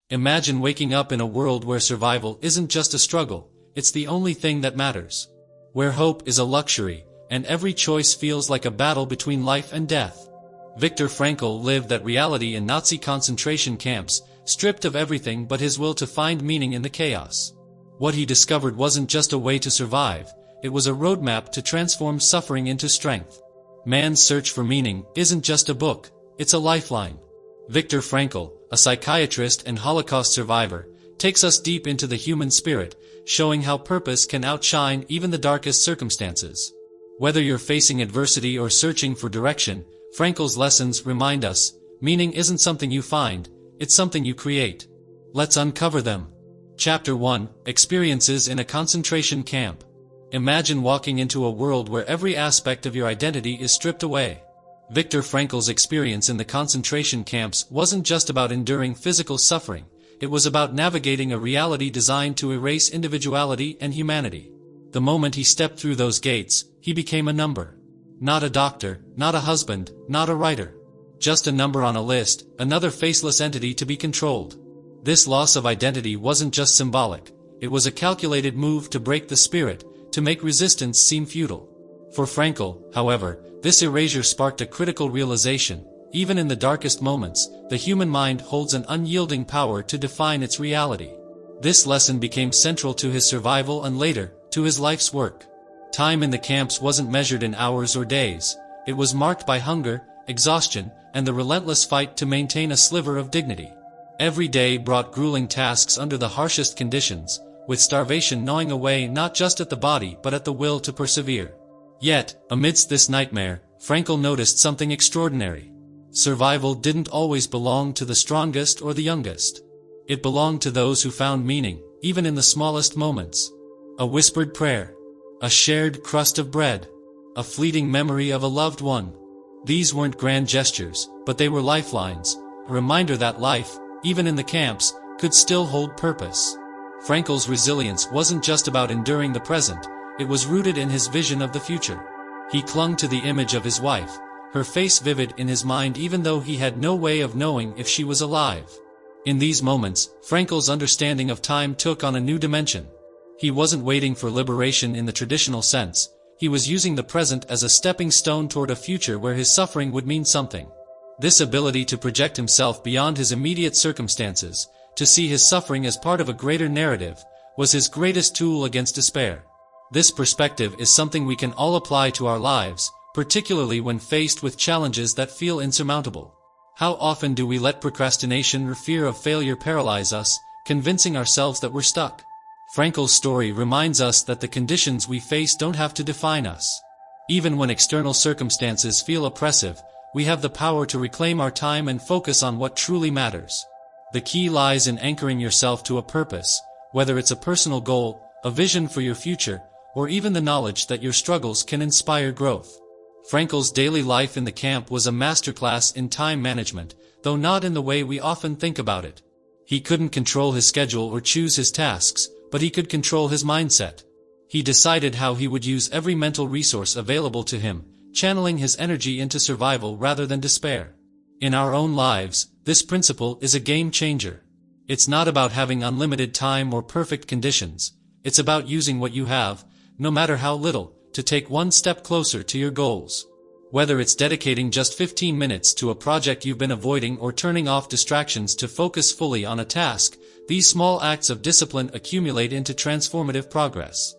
Imagine waking up in a world where survival isn't just a struggle, it's the only thing that matters. Where hope is a luxury, and every choice feels like a battle between life and death. Viktor Frankl lived that reality in Nazi concentration camps, stripped of everything but his will to find meaning in the chaos. What he discovered wasn't just a way to survive, it was a roadmap to transform suffering into strength. Man's search for meaning isn't just a book, it's a lifeline. Viktor Frankl, a psychiatrist and Holocaust survivor, takes us deep into the human spirit, showing how purpose can outshine even the darkest circumstances. Whether you're facing adversity or searching for direction, Frankl's lessons remind us, meaning isn't something you find, it's something you create. Let's uncover them. Chapter 1: Experiences in a Concentration Camp. Imagine walking into a world where every aspect of your identity is stripped away. Viktor Frankl's experience in the concentration camps wasn't just about enduring physical suffering, it was about navigating a reality designed to erase individuality and humanity. The moment he stepped through those gates, he became a number. Not a doctor, not a husband, not a writer. Just a number on a list, another faceless entity to be controlled. This loss of identity wasn't just symbolic, it was a calculated move to break the spirit, to make resistance seem futile. For Frankl, however, this erasure sparked a critical realization: even in the darkest moments, the human mind holds an unyielding power to define its reality. This lesson became central to his survival and later, to his life's work. Time in the camps wasn't measured in hours or days, it was marked by hunger, exhaustion, and the relentless fight to maintain a sliver of dignity. Every day brought grueling tasks under the harshest conditions, with starvation gnawing away not just at the body but at the will to persevere. Yet, amidst this nightmare, Frankl noticed something extraordinary. Survival didn't always belong to the strongest or the youngest. It belonged to those who found meaning, even in the smallest moments. A whispered prayer. A shared crust of bread. A fleeting memory of a loved one. These weren't grand gestures, but they were lifelines, a reminder that life, even in the camps, could still hold purpose. Frankl's resilience wasn't just about enduring the present, it was rooted in his vision of the future. He clung to the image of his wife, her face vivid in his mind even though he had no way of knowing if she was alive. In these moments, Frankl's understanding of time took on a new dimension. He wasn't waiting for liberation in the traditional sense, he was using the present as a stepping stone toward a future where his suffering would mean something. This ability to project himself beyond his immediate circumstances, to see his suffering as part of a greater narrative, was his greatest tool against despair. This perspective is something we can all apply to our lives, particularly when faced with challenges that feel insurmountable. How often do we let procrastination or fear of failure paralyze us, convincing ourselves that we're stuck? Frankl's story reminds us that the conditions we face don't have to define us. Even when external circumstances feel oppressive, we have the power to reclaim our time and focus on what truly matters. The key lies in anchoring yourself to a purpose, whether it's a personal goal, a vision for your future, or even the knowledge that your struggles can inspire growth. Frankl's daily life in the camp was a masterclass in time management, though not in the way we often think about it. He couldn't control his schedule or choose his tasks, but he could control his mindset. He decided how he would use every mental resource available to him, channeling his energy into survival rather than despair. In our own lives, this principle is a game changer. It's not about having unlimited time or perfect conditions, it's about using what you have, no matter how little, to take one step closer to your goals. Whether it's dedicating just 15 minutes to a project you've been avoiding or turning off distractions to focus fully on a task, these small acts of discipline accumulate into transformative progress.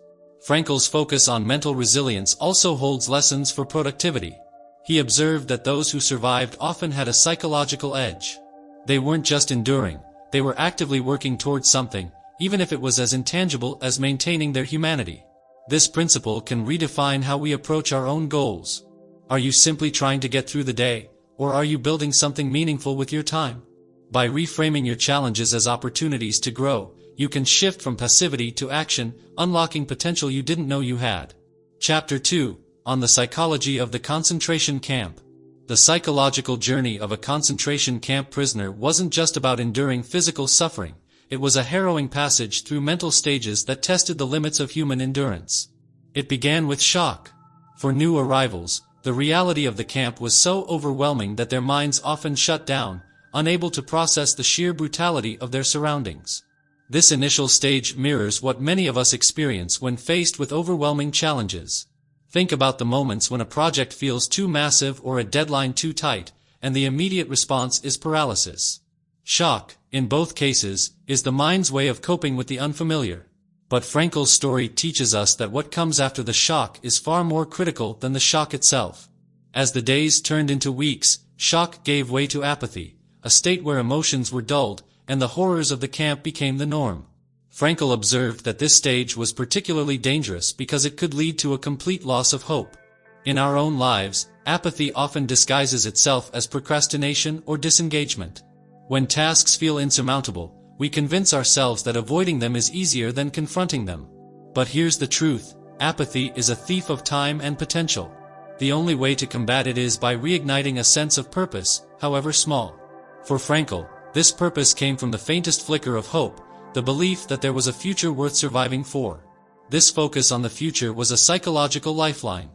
Frankl's focus on mental resilience also holds lessons for productivity. He observed that those who survived often had a psychological edge. They weren't just enduring, they were actively working towards something, even if it was as intangible as maintaining their humanity. This principle can redefine how we approach our own goals. Are you simply trying to get through the day, or are you building something meaningful with your time? By reframing your challenges as opportunities to grow, you can shift from passivity to action, unlocking potential you didn't know you had. Chapter 2: On the Psychology of the Concentration Camp. The psychological journey of a concentration camp prisoner wasn't just about enduring physical suffering, it was a harrowing passage through mental stages that tested the limits of human endurance. It began with shock. For new arrivals, the reality of the camp was so overwhelming that their minds often shut down, unable to process the sheer brutality of their surroundings. This initial stage mirrors what many of us experience when faced with overwhelming challenges. Think about the moments when a project feels too massive or a deadline too tight, and the immediate response is paralysis. Shock, in both cases, is the mind's way of coping with the unfamiliar. But Frankl's story teaches us that what comes after the shock is far more critical than the shock itself. As the days turned into weeks, shock gave way to apathy, a state where emotions were dulled, and the horrors of the camp became the norm. Frankl observed that this stage was particularly dangerous because it could lead to a complete loss of hope. In our own lives, apathy often disguises itself as procrastination or disengagement. When tasks feel insurmountable, we convince ourselves that avoiding them is easier than confronting them. But here's the truth: apathy is a thief of time and potential. The only way to combat it is by reigniting a sense of purpose, however small. For Frankl, this purpose came from the faintest flicker of hope, the belief that there was a future worth surviving for. This focus on the future was a psychological lifeline.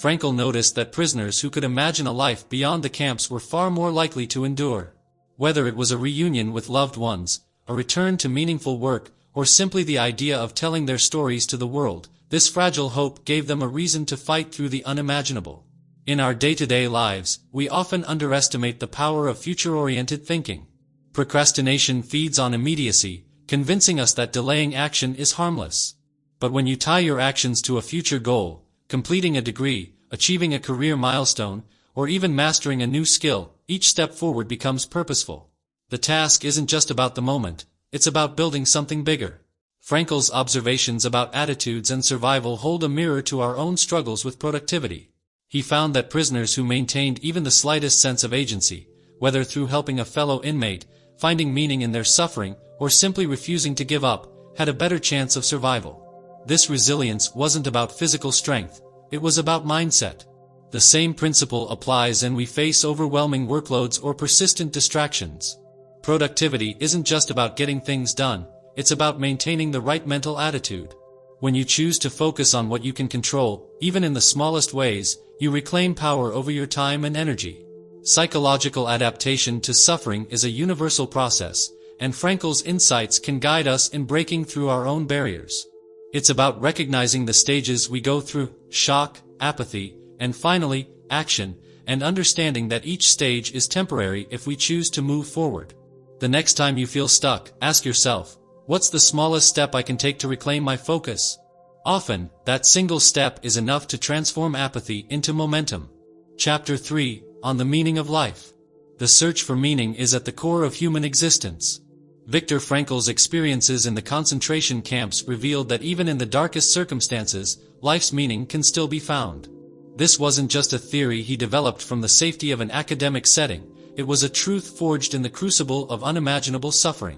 Frankl noticed that prisoners who could imagine a life beyond the camps were far more likely to endure. Whether it was a reunion with loved ones, a return to meaningful work, or simply the idea of telling their stories to the world, this fragile hope gave them a reason to fight through the unimaginable. In our day-to-day lives, we often underestimate the power of future-oriented thinking. Procrastination feeds on immediacy, convincing us that delaying action is harmless. But when you tie your actions to a future goal, completing a degree, achieving a career milestone, or even mastering a new skill, each step forward becomes purposeful. The task isn't just about the moment, it's about building something bigger. Frankl's observations about attitudes and survival hold a mirror to our own struggles with productivity. He found that prisoners who maintained even the slightest sense of agency, whether through helping a fellow inmate, finding meaning in their suffering, or simply refusing to give up, had a better chance of survival. This resilience wasn't about physical strength, it was about mindset. The same principle applies when we face overwhelming workloads or persistent distractions. Productivity isn't just about getting things done, it's about maintaining the right mental attitude. When you choose to focus on what you can control, even in the smallest ways, you reclaim power over your time and energy. Psychological adaptation to suffering is a universal process, and Frankl's insights can guide us in breaking through our own barriers. It's about recognizing the stages we go through: shock, apathy, and finally, action, and understanding that each stage is temporary if we choose to move forward. The next time you feel stuck, ask yourself, what's the smallest step I can take to reclaim my focus? Often, that single step is enough to transform apathy into momentum. Chapter 3, on the meaning of life. The search for meaning is at the core of human existence. Viktor Frankl's experiences in the concentration camps revealed that even in the darkest circumstances, life's meaning can still be found. This wasn't just a theory he developed from the safety of an academic setting, it was a truth forged in the crucible of unimaginable suffering.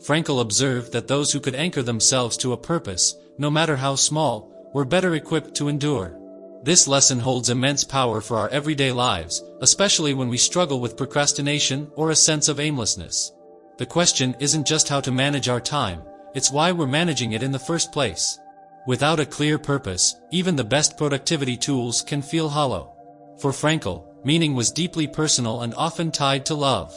Frankl observed that those who could anchor themselves to a purpose, no matter how small, were better equipped to endure. This lesson holds immense power for our everyday lives, especially when we struggle with procrastination or a sense of aimlessness. The question isn't just how to manage our time, it's why we're managing it in the first place. Without a clear purpose, even the best productivity tools can feel hollow. For Frankl, meaning was deeply personal and often tied to love.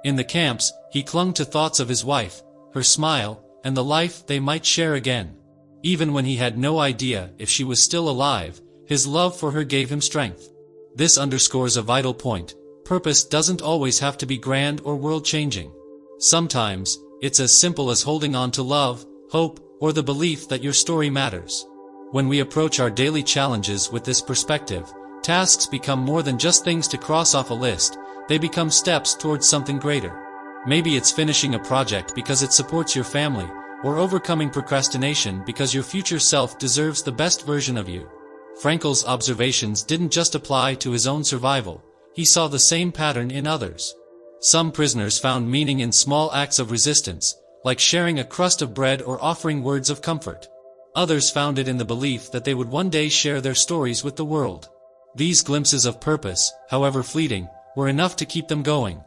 In the camps, he clung to thoughts of his wife, her smile, and the life they might share again. Even when he had no idea if she was still alive, his love for her gave him strength. This underscores a vital point: purpose doesn't always have to be grand or world-changing. Sometimes, it's as simple as holding on to love, hope, or the belief that your story matters. When we approach our daily challenges with this perspective, tasks become more than just things to cross off a list, they become steps towards something greater. Maybe it's finishing a project because it supports your family, or overcoming procrastination because your future self deserves the best version of you. Frankl's observations didn't just apply to his own survival, he saw the same pattern in others. Some prisoners found meaning in small acts of resistance, like sharing a crust of bread or offering words of comfort. Others found it in the belief that they would one day share their stories with the world. These glimpses of purpose, however fleeting, were enough to keep them going.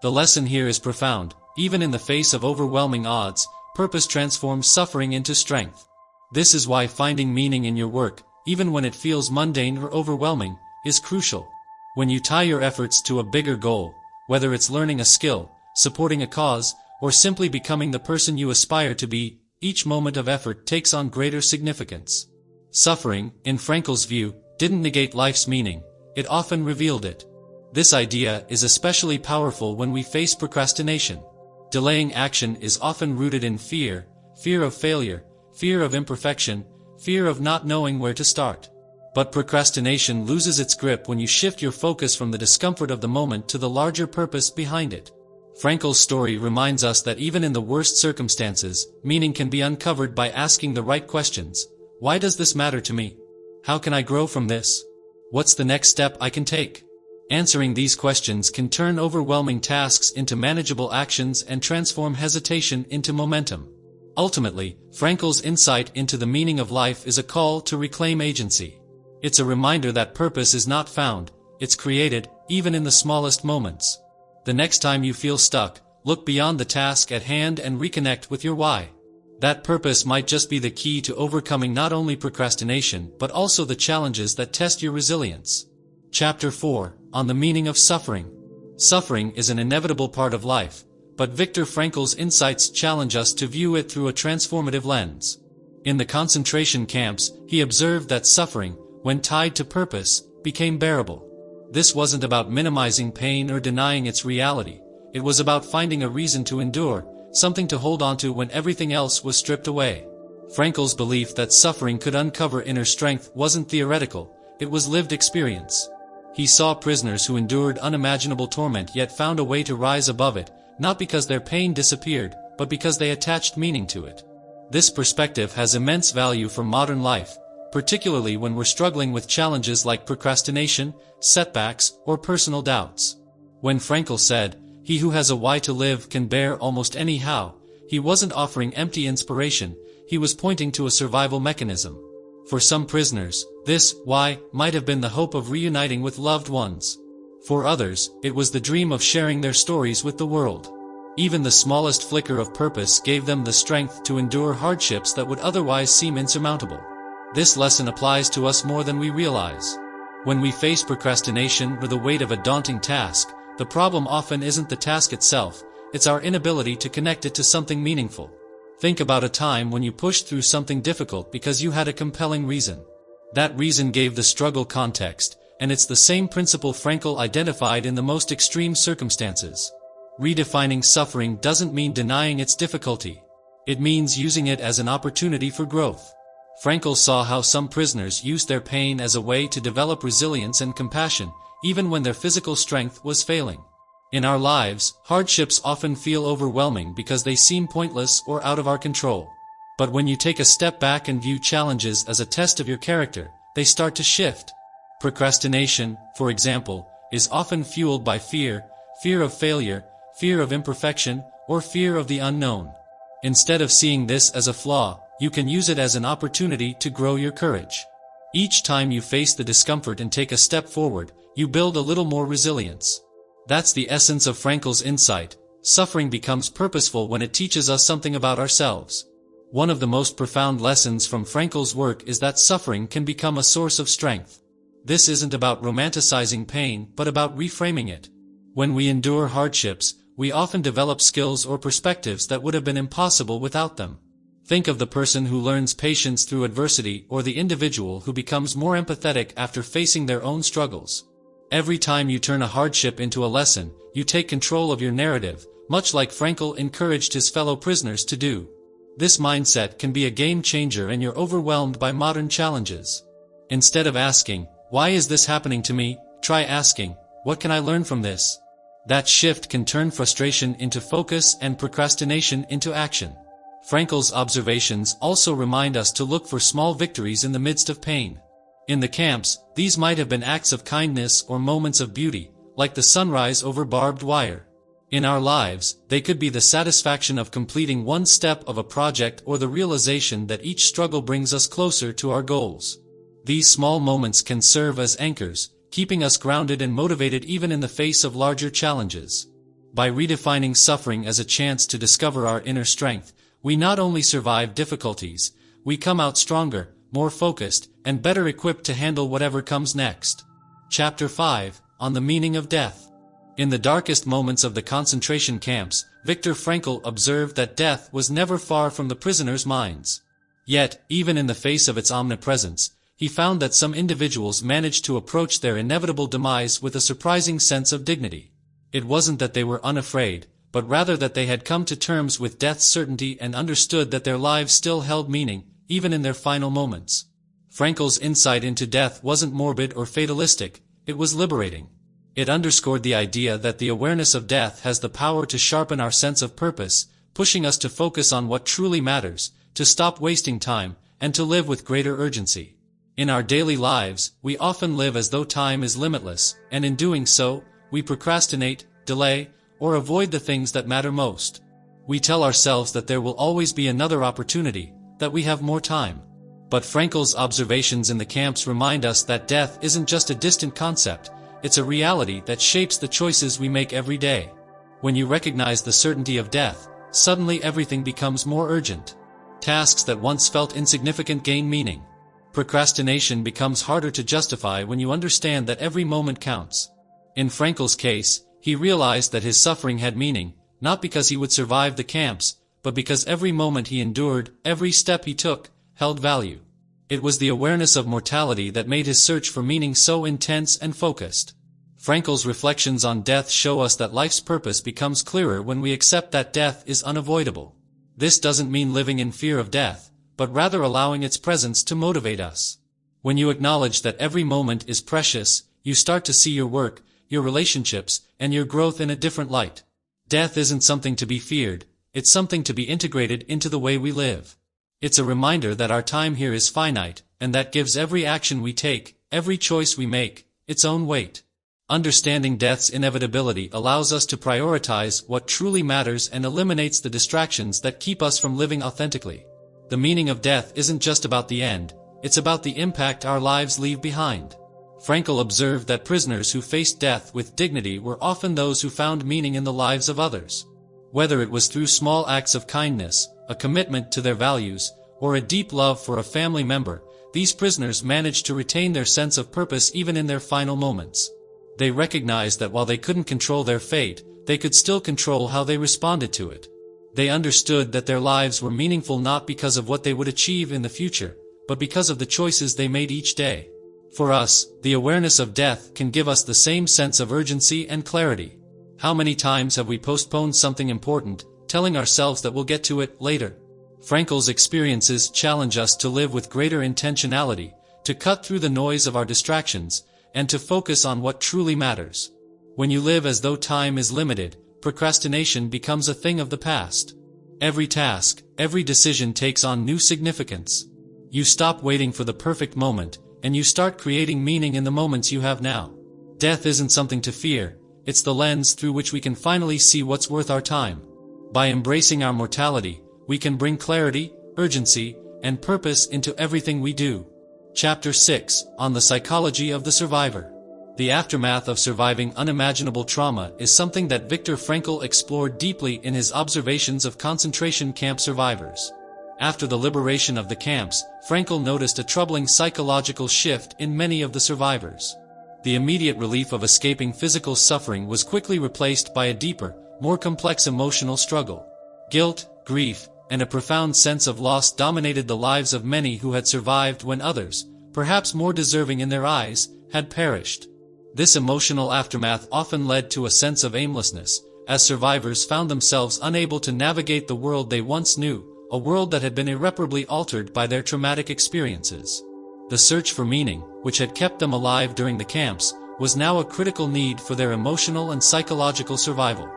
The lesson here is profound: even in the face of overwhelming odds, purpose transforms suffering into strength. This is why finding meaning in your work, even when it feels mundane or overwhelming, is crucial. When you tie your efforts to a bigger goal, whether it's learning a skill, supporting a cause, or simply becoming the person you aspire to be, each moment of effort takes on greater significance. Suffering, in Frankl's view, didn't negate life's meaning, it often revealed it. This idea is especially powerful when we face procrastination. Delaying action is often rooted in fear, fear of failure, fear of imperfection, fear of not knowing where to start. But procrastination loses its grip when you shift your focus from the discomfort of the moment to the larger purpose behind it. Frankl's story reminds us that even in the worst circumstances, meaning can be uncovered by asking the right questions. Why does this matter to me? How can I grow from this? What's the next step I can take? Answering these questions can turn overwhelming tasks into manageable actions and transform hesitation into momentum. Ultimately, Frankl's insight into the meaning of life is a call to reclaim agency. It's a reminder that purpose is not found, it's created, even in the smallest moments. The next time you feel stuck, look beyond the task at hand and reconnect with your why. That purpose might just be the key to overcoming not only procrastination but also the challenges that test your resilience. Chapter 4, on the meaning of suffering. Suffering is an inevitable part of life, but Viktor Frankl's insights challenge us to view it through a transformative lens. In the concentration camps, he observed that suffering, when tied to purpose, became bearable. This wasn't about minimizing pain or denying its reality, it was about finding a reason to endure, something to hold onto when everything else was stripped away. Frankl's belief that suffering could uncover inner strength wasn't theoretical, it was lived experience. He saw prisoners who endured unimaginable torment yet found a way to rise above it, not because their pain disappeared, but because they attached meaning to it. This perspective has immense value for modern life, particularly when we're struggling with challenges like procrastination, setbacks, or personal doubts. When Frankl said, "He who has a why to live can bear almost any how," he wasn't offering empty inspiration, he was pointing to a survival mechanism. For some prisoners, this why might have been the hope of reuniting with loved ones. For others, it was the dream of sharing their stories with the world. Even the smallest flicker of purpose gave them the strength to endure hardships that would otherwise seem insurmountable. This lesson applies to us more than we realize. When we face procrastination or the weight of a daunting task, the problem often isn't the task itself, it's our inability to connect it to something meaningful. Think about a time when you pushed through something difficult because you had a compelling reason. That reason gave the struggle context, and it's the same principle Frankl identified in the most extreme circumstances. Redefining suffering doesn't mean denying its difficulty. It means using it as an opportunity for growth. Frankl saw how some prisoners used their pain as a way to develop resilience and compassion, even when their physical strength was failing. In our lives, hardships often feel overwhelming because they seem pointless or out of our control. But when you take a step back and view challenges as a test of your character, they start to shift. Procrastination, for example, is often fueled by fear, fear of failure, fear of imperfection, or fear of the unknown. Instead of seeing this as a flaw, you can use it as an opportunity to grow your courage. Each time you face the discomfort and take a step forward, you build a little more resilience. That's the essence of Frankl's insight. Suffering becomes purposeful when it teaches us something about ourselves. One of the most profound lessons from Frankl's work is that suffering can become a source of strength. This isn't about romanticizing pain, but about reframing it. When we endure hardships, we often develop skills or perspectives that would have been impossible without them. Think of the person who learns patience through adversity or the individual who becomes more empathetic after facing their own struggles. Every time you turn a hardship into a lesson, you take control of your narrative, much like Frankl encouraged his fellow prisoners to do. This mindset can be a game changer when you're overwhelmed by modern challenges. Instead of asking, "Why is this happening to me?" try asking, "What can I learn from this?" That shift can turn frustration into focus and procrastination into action. Frankl's observations also remind us to look for small victories in the midst of pain. In the camps, these might have been acts of kindness or moments of beauty, like the sunrise over barbed wire. In our lives, they could be the satisfaction of completing one step of a project or the realization that each struggle brings us closer to our goals. These small moments can serve as anchors, keeping us grounded and motivated even in the face of larger challenges. By redefining suffering as a chance to discover our inner strength, we not only survive difficulties, we come out stronger, more focused, and better equipped to handle whatever comes next. Chapter 5, on the meaning of death. In the darkest moments of the concentration camps, Viktor Frankl observed that death was never far from the prisoners' minds. Yet, even in the face of its omnipresence, he found that some individuals managed to approach their inevitable demise with a surprising sense of dignity. It wasn't that they were unafraid, but rather that they had come to terms with death's certainty and understood that their lives still held meaning, even in their final moments. Frankl's insight into death wasn't morbid or fatalistic, it was liberating. It underscored the idea that the awareness of death has the power to sharpen our sense of purpose, pushing us to focus on what truly matters, to stop wasting time, and to live with greater urgency. In our daily lives, we often live as though time is limitless, and in doing so, we procrastinate, delay, or avoid the things that matter most. We tell ourselves that there will always be another opportunity, that we have more time. But Frankl's observations in the camps remind us that death isn't just a distant concept, it's a reality that shapes the choices we make every day. When you recognize the certainty of death, suddenly everything becomes more urgent. Tasks that once felt insignificant gain meaning. Procrastination becomes harder to justify when you understand that every moment counts. In Frankl's case, he realized that his suffering had meaning, not because he would survive the camps, but because every moment he endured, every step he took, held value. It was the awareness of mortality that made his search for meaning so intense and focused. Frankl's reflections on death show us that life's purpose becomes clearer when we accept that death is unavoidable. This doesn't mean living in fear of death, but rather allowing its presence to motivate us. When you acknowledge that every moment is precious, you start to see your work, your relationships, and your growth in a different light. Death isn't something to be feared, it's something to be integrated into the way we live. It's a reminder that our time here is finite, and that gives every action we take, every choice we make, its own weight. Understanding death's inevitability allows us to prioritize what truly matters and eliminates the distractions that keep us from living authentically. The meaning of death isn't just about the end, it's about the impact our lives leave behind. Frankl observed that prisoners who faced death with dignity were often those who found meaning in the lives of others. Whether it was through small acts of kindness, a commitment to their values, or a deep love for a family member, these prisoners managed to retain their sense of purpose even in their final moments. They recognized that while they couldn't control their fate, they could still control how they responded to it. They understood that their lives were meaningful not because of what they would achieve in the future, but because of the choices they made each day. For us, the awareness of death can give us the same sense of urgency and clarity. How many times have we postponed something important, telling ourselves that we'll get to it later? Frankl's experiences challenge us to live with greater intentionality, to cut through the noise of our distractions, and to focus on what truly matters. When you live as though time is limited, procrastination becomes a thing of the past. Every task, every decision takes on new significance. You stop waiting for the perfect moment, and you start creating meaning in the moments you have now. Death isn't something to fear, it's the lens through which we can finally see what's worth our time. By embracing our mortality, we can bring clarity, urgency, and purpose into everything we do. Chapter 6, on the psychology of the survivor. The aftermath of surviving unimaginable trauma is something that Viktor Frankl explored deeply in his observations of concentration camp survivors. After the liberation of the camps, Frankl noticed a troubling psychological shift in many of the survivors. The immediate relief of escaping physical suffering was quickly replaced by a deeper, more complex emotional struggle. Guilt, grief, and a profound sense of loss dominated the lives of many who had survived when others, perhaps more deserving in their eyes, had perished. This emotional aftermath often led to a sense of aimlessness, as survivors found themselves unable to navigate the world they once knew, a world that had been irreparably altered by their traumatic experiences. The search for meaning, which had kept them alive during the camps, was now a critical need for their emotional and psychological survival.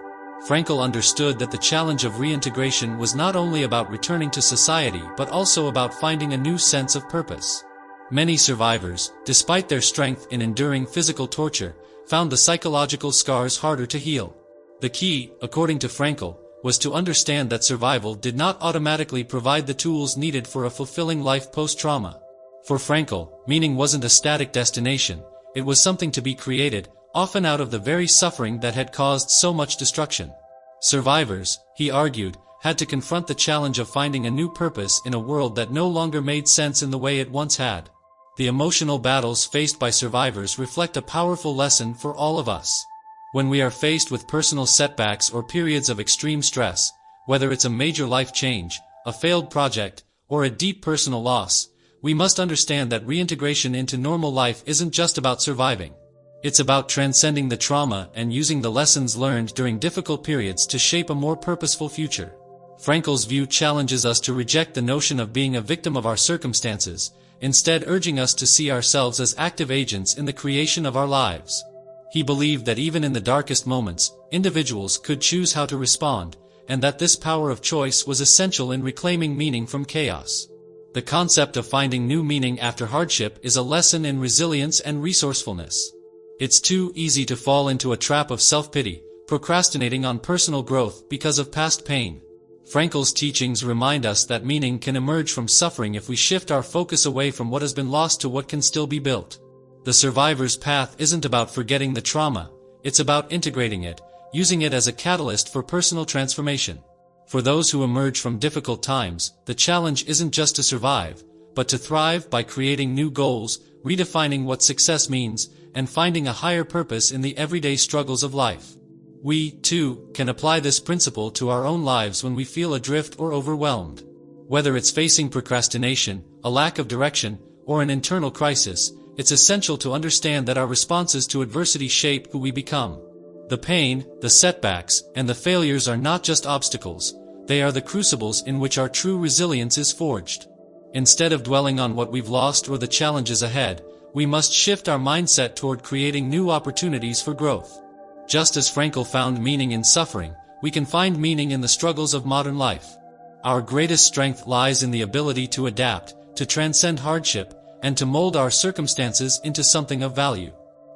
Frankl understood that the challenge of reintegration was not only about returning to society but also about finding a new sense of purpose. Many survivors, despite their strength in enduring physical torture, found the psychological scars harder to heal. The key, according to Frankl, was to understand that survival did not automatically provide the tools needed for a fulfilling life post-trauma. For Frankl, meaning wasn't a static destination, it was something to be created, often out of the very suffering that had caused so much destruction. Survivors, he argued, had to confront the challenge of finding a new purpose in a world that no longer made sense in the way it once had. The emotional battles faced by survivors reflect a powerful lesson for all of us. When we are faced with personal setbacks or periods of extreme stress, whether it's a major life change, a failed project, or a deep personal loss, we must understand that reintegration into normal life isn't just about surviving. It's about transcending the trauma and using the lessons learned during difficult periods to shape a more purposeful future. Frankl's view challenges us to reject the notion of being a victim of our circumstances, instead urging us to see ourselves as active agents in the creation of our lives. He believed that even in the darkest moments, individuals could choose how to respond, and that this power of choice was essential in reclaiming meaning from chaos. The concept of finding new meaning after hardship is a lesson in resilience and resourcefulness. It's too easy to fall into a trap of self-pity, procrastinating on personal growth because of past pain. Frankl's teachings remind us that meaning can emerge from suffering if we shift our focus away from what has been lost to what can still be built. The survivor's path isn't about forgetting the trauma, it's about integrating it, using it as a catalyst for personal transformation. For those who emerge from difficult times, the challenge isn't just to survive, but to thrive by creating new goals, redefining what success means, and finding a higher purpose in the everyday struggles of life. We, too, can apply this principle to our own lives when we feel adrift or overwhelmed. Whether it's facing procrastination, a lack of direction, or an internal crisis, it's essential to understand that our responses to adversity shape who we become. The pain, the setbacks, and the failures are not just obstacles, they are the crucibles in which our true resilience is forged. Instead of dwelling on what we've lost or the challenges ahead, we must shift our mindset toward creating new opportunities for growth. Just as Frankl found meaning in suffering, we can find meaning in the struggles of modern life. Our greatest strength lies in the ability to adapt, to transcend hardship, and to mold our circumstances into something of value.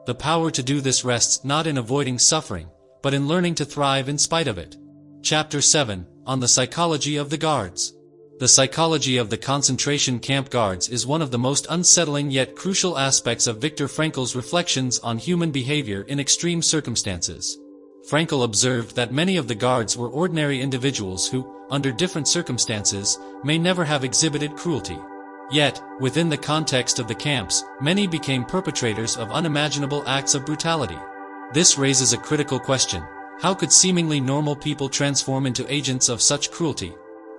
The power to do this rests not in avoiding suffering, but in learning to thrive in spite of it. Chapter 7, on the psychology of the guards. The psychology of the concentration camp guards is one of the most unsettling yet crucial aspects of Viktor Frankl's reflections on human behavior in extreme circumstances. Frankl observed that many of the guards were ordinary individuals who, under different circumstances, may never have exhibited cruelty. Yet, within the context of the camps, many became perpetrators of unimaginable acts of brutality. This raises a critical question: how could seemingly normal people transform into agents of such cruelty?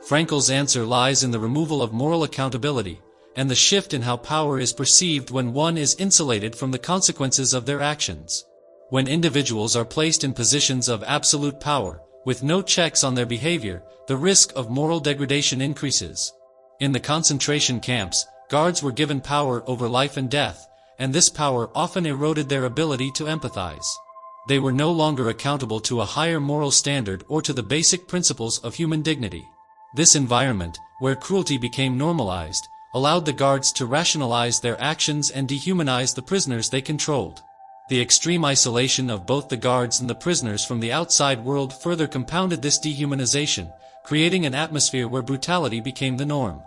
Frankl's answer lies in the removal of moral accountability, and the shift in how power is perceived when one is insulated from the consequences of their actions. When individuals are placed in positions of absolute power, with no checks on their behavior, the risk of moral degradation increases. In the concentration camps, guards were given power over life and death, and this power often eroded their ability to empathize. They were no longer accountable to a higher moral standard or to the basic principles of human dignity. This environment, where cruelty became normalized, allowed the guards to rationalize their actions and dehumanize the prisoners they controlled. The extreme isolation of both the guards and the prisoners from the outside world further compounded this dehumanization, creating an atmosphere where brutality became the norm.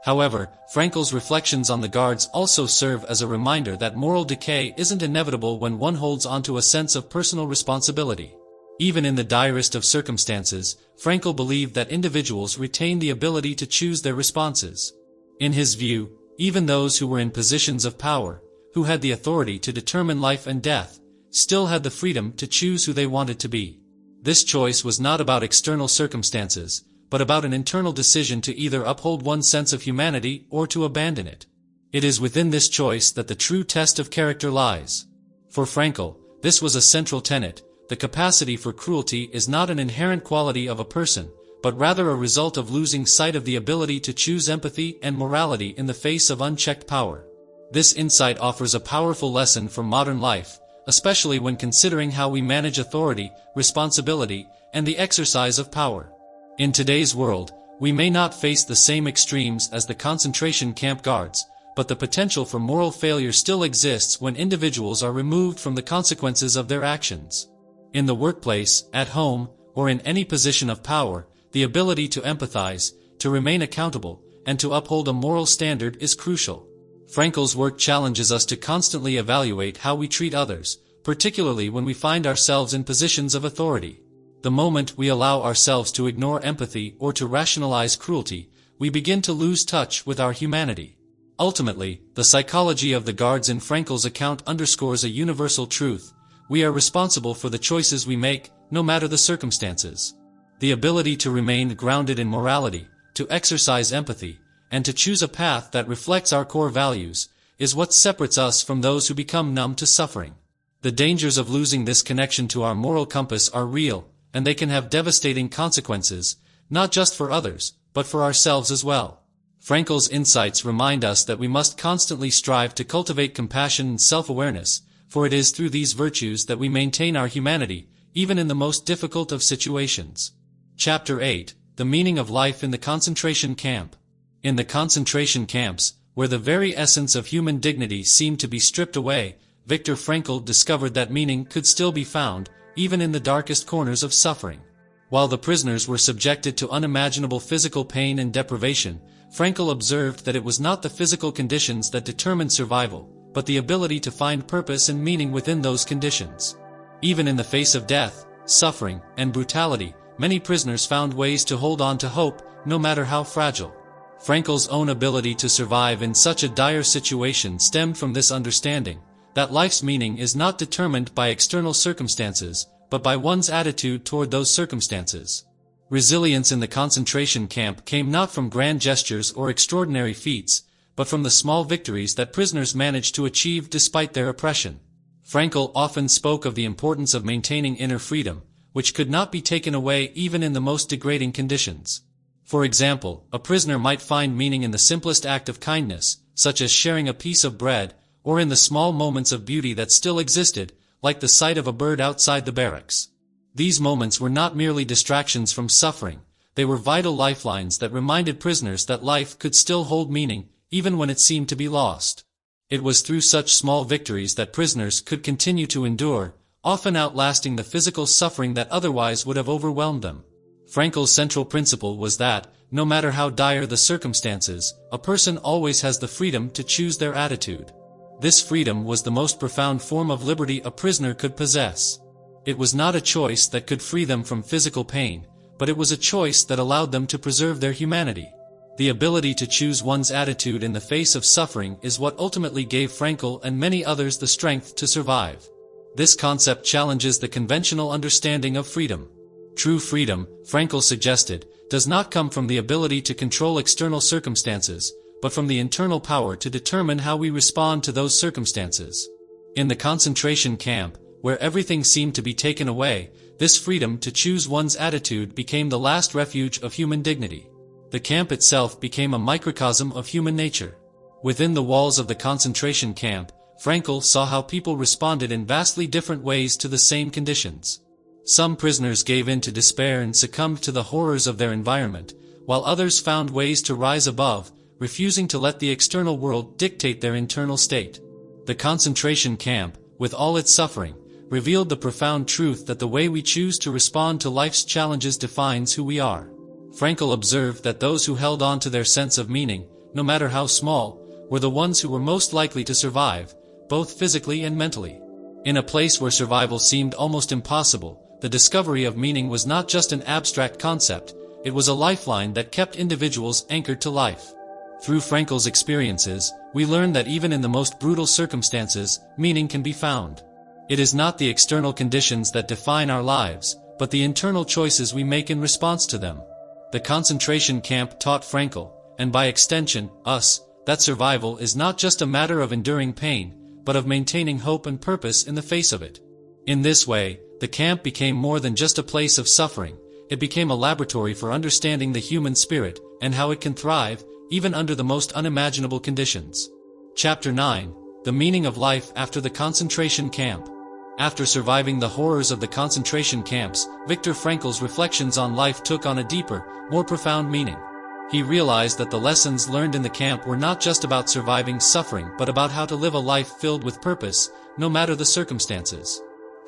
However, Frankl's reflections on the guards also serve as a reminder that moral decay isn't inevitable when one holds onto a sense of personal responsibility. Even in the direst of circumstances, Frankl believed that individuals retain the ability to choose their responses. In his view, even those who were in positions of power, who had the authority to determine life and death, still had the freedom to choose who they wanted to be. This choice was not about external circumstances, but about an internal decision to either uphold one's sense of humanity or to abandon it. It is within this choice that the true test of character lies. For Frankl, this was a central tenet: the capacity for cruelty is not an inherent quality of a person, but rather a result of losing sight of the ability to choose empathy and morality in the face of unchecked power. This insight offers a powerful lesson for modern life, especially when considering how we manage authority, responsibility, and the exercise of power. In today's world, we may not face the same extremes as the concentration camp guards, but the potential for moral failure still exists when individuals are removed from the consequences of their actions. In the workplace, at home, or in any position of power, the ability to empathize, to remain accountable, and to uphold a moral standard is crucial. Frankl's work challenges us to constantly evaluate how we treat others, particularly when we find ourselves in positions of authority. The moment we allow ourselves to ignore empathy or to rationalize cruelty, we begin to lose touch with our humanity. Ultimately, the psychology of the guards in Frankl's account underscores a universal truth: we are responsible for the choices we make, no matter the circumstances. The ability to remain grounded in morality, to exercise empathy, and to choose a path that reflects our core values, is what separates us from those who become numb to suffering. The dangers of losing this connection to our moral compass are real, and they can have devastating consequences, not just for others, but for ourselves as well. Frankl's insights remind us that we must constantly strive to cultivate compassion and self-awareness, for it is through these virtues that we maintain our humanity, even in the most difficult of situations. Chapter 8: The Meaning of Life in the Concentration Camp. In the concentration camps, where the very essence of human dignity seemed to be stripped away, Viktor Frankl discovered that meaning could still be found, even in the darkest corners of suffering. While the prisoners were subjected to unimaginable physical pain and deprivation, Frankl observed that it was not the physical conditions that determined survival, but the ability to find purpose and meaning within those conditions. Even in the face of death, suffering, and brutality, many prisoners found ways to hold on to hope, no matter how fragile. Frankl's own ability to survive in such a dire situation stemmed from this understanding, that life's meaning is not determined by external circumstances, but by one's attitude toward those circumstances. Resilience in the concentration camp came not from grand gestures or extraordinary feats, but from the small victories that prisoners managed to achieve despite their oppression. Frankl often spoke of the importance of maintaining inner freedom, which could not be taken away even in the most degrading conditions. For example, a prisoner might find meaning in the simplest act of kindness, such as sharing a piece of bread, or in the small moments of beauty that still existed, like the sight of a bird outside the barracks. These moments were not merely distractions from suffering, they were vital lifelines that reminded prisoners that life could still hold meaning, even when it seemed to be lost. It was through such small victories that prisoners could continue to endure, often outlasting the physical suffering that otherwise would have overwhelmed them. Frankl's central principle was that, no matter how dire the circumstances, a person always has the freedom to choose their attitude. This freedom was the most profound form of liberty a prisoner could possess. It was not a choice that could free them from physical pain, but it was a choice that allowed them to preserve their humanity. The ability to choose one's attitude in the face of suffering is what ultimately gave Frankl and many others the strength to survive. This concept challenges the conventional understanding of freedom. True freedom, Frankl suggested, does not come from the ability to control external circumstances, but from the internal power to determine how we respond to those circumstances. In the concentration camp, where everything seemed to be taken away, this freedom to choose one's attitude became the last refuge of human dignity. The camp itself became a microcosm of human nature. Within the walls of the concentration camp, Frankl saw how people responded in vastly different ways to the same conditions. Some prisoners gave in to despair and succumbed to the horrors of their environment, while others found ways to rise above, refusing to let the external world dictate their internal state. The concentration camp, with all its suffering, revealed the profound truth that the way we choose to respond to life's challenges defines who we are. Frankl observed that those who held on to their sense of meaning, no matter how small, were the ones who were most likely to survive, both physically and mentally. In a place where survival seemed almost impossible, the discovery of meaning was not just an abstract concept, it was a lifeline that kept individuals anchored to life. Through Frankl's experiences, we learned that even in the most brutal circumstances, meaning can be found. It is not the external conditions that define our lives, but the internal choices we make in response to them. The concentration camp taught Frankl, and by extension, us, that survival is not just a matter of enduring pain, but of maintaining hope and purpose in the face of it. In this way, the camp became more than just a place of suffering, it became a laboratory for understanding the human spirit, and how it can thrive, even under the most unimaginable conditions. Chapter 9: The Meaning of Life After the Concentration Camp. After surviving the horrors of the concentration camps, Viktor Frankl's reflections on life took on a deeper, more profound meaning. He realized that the lessons learned in the camp were not just about surviving suffering but about how to live a life filled with purpose, no matter the circumstances.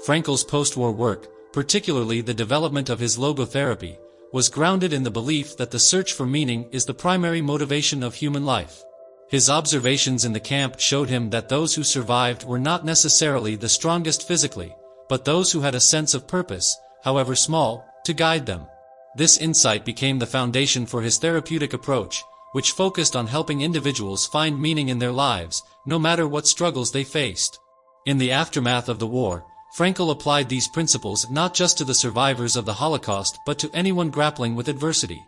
Frankl's post-war work, particularly the development of his logotherapy, was grounded in the belief that the search for meaning is the primary motivation of human life. His observations in the camp showed him that those who survived were not necessarily the strongest physically, but those who had a sense of purpose, however small, to guide them. This insight became the foundation for his therapeutic approach, which focused on helping individuals find meaning in their lives, no matter what struggles they faced. In the aftermath of the war, Frankl applied these principles not just to the survivors of the Holocaust but to anyone grappling with adversity.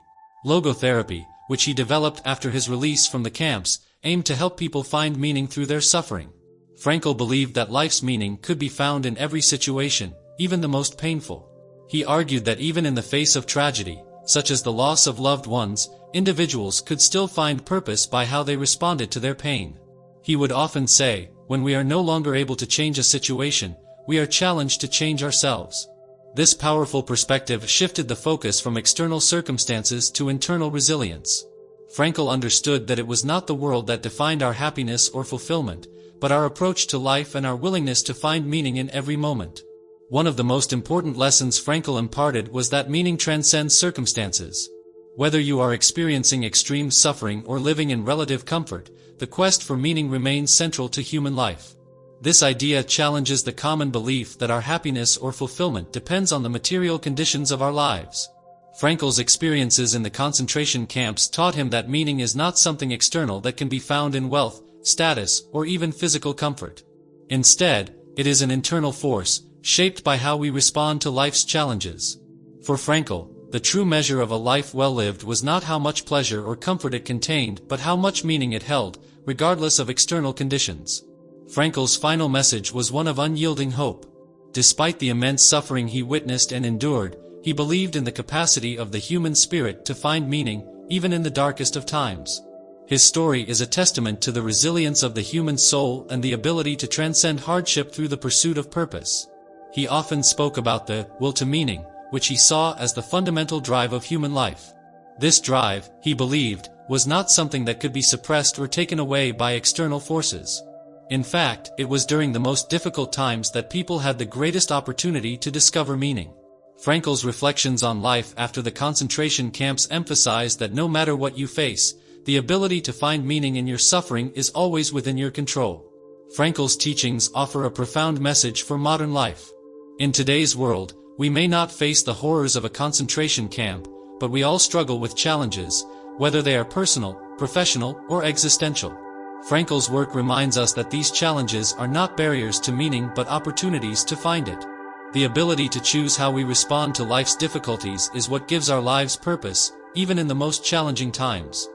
Logotherapy, which he developed after his release from the camps, aimed to help people find meaning through their suffering. Frankl believed that life's meaning could be found in every situation, even the most painful. He argued that even in the face of tragedy, such as the loss of loved ones, individuals could still find purpose by how they responded to their pain. He would often say, when we are no longer able to change a situation, we are challenged to change ourselves. This powerful perspective shifted the focus from external circumstances to internal resilience. Frankl understood that it was not the world that defined our happiness or fulfillment, but our approach to life and our willingness to find meaning in every moment. One of the most important lessons Frankl imparted was that meaning transcends circumstances. Whether you are experiencing extreme suffering or living in relative comfort, the quest for meaning remains central to human life. This idea challenges the common belief that our happiness or fulfillment depends on the material conditions of our lives. Frankl's experiences in the concentration camps taught him that meaning is not something external that can be found in wealth, status, or even physical comfort. Instead, it is an internal force, shaped by how we respond to life's challenges. For Frankl, the true measure of a life well lived was not how much pleasure or comfort it contained but how much meaning it held, regardless of external conditions. Frankl's final message was one of unyielding hope. Despite the immense suffering he witnessed and endured, he believed in the capacity of the human spirit to find meaning, even in the darkest of times. His story is a testament to the resilience of the human soul and the ability to transcend hardship through the pursuit of purpose. He often spoke about the will to meaning, which he saw as the fundamental drive of human life. This drive, he believed, was not something that could be suppressed or taken away by external forces. In fact, it was during the most difficult times that people had the greatest opportunity to discover meaning. Frankl's reflections on life after the concentration camps emphasized that no matter what you face, the ability to find meaning in your suffering is always within your control. Frankl's teachings offer a profound message for modern life. In today's world, we may not face the horrors of a concentration camp, but we all struggle with challenges, whether they are personal, professional, or existential. Frankl's work reminds us that these challenges are not barriers to meaning but opportunities to find it. The ability to choose how we respond to life's difficulties is what gives our lives purpose, even in the most challenging times.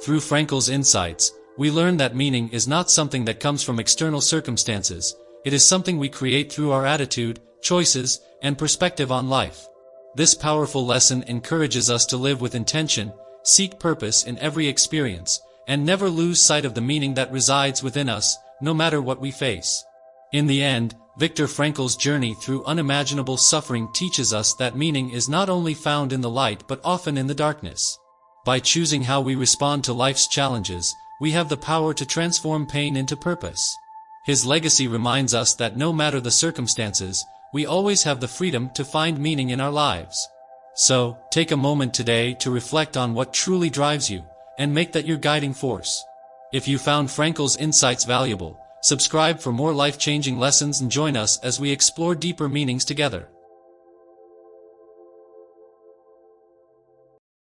Through Frankl's insights, we learn that meaning is not something that comes from external circumstances, it is something we create through our attitude, choices, and perspective on life. This powerful lesson encourages us to live with intention, seek purpose in every experience, and never lose sight of the meaning that resides within us, no matter what we face. In the end, Viktor Frankl's journey through unimaginable suffering teaches us that meaning is not only found in the light but often in the darkness. By choosing how we respond to life's challenges, we have the power to transform pain into purpose. His legacy reminds us that no matter the circumstances, we always have the freedom to find meaning in our lives. So, take a moment today to reflect on what truly drives you, and make that your guiding force. If you found Frankl's insights valuable, subscribe for more life-changing lessons and join us as we explore deeper meanings together.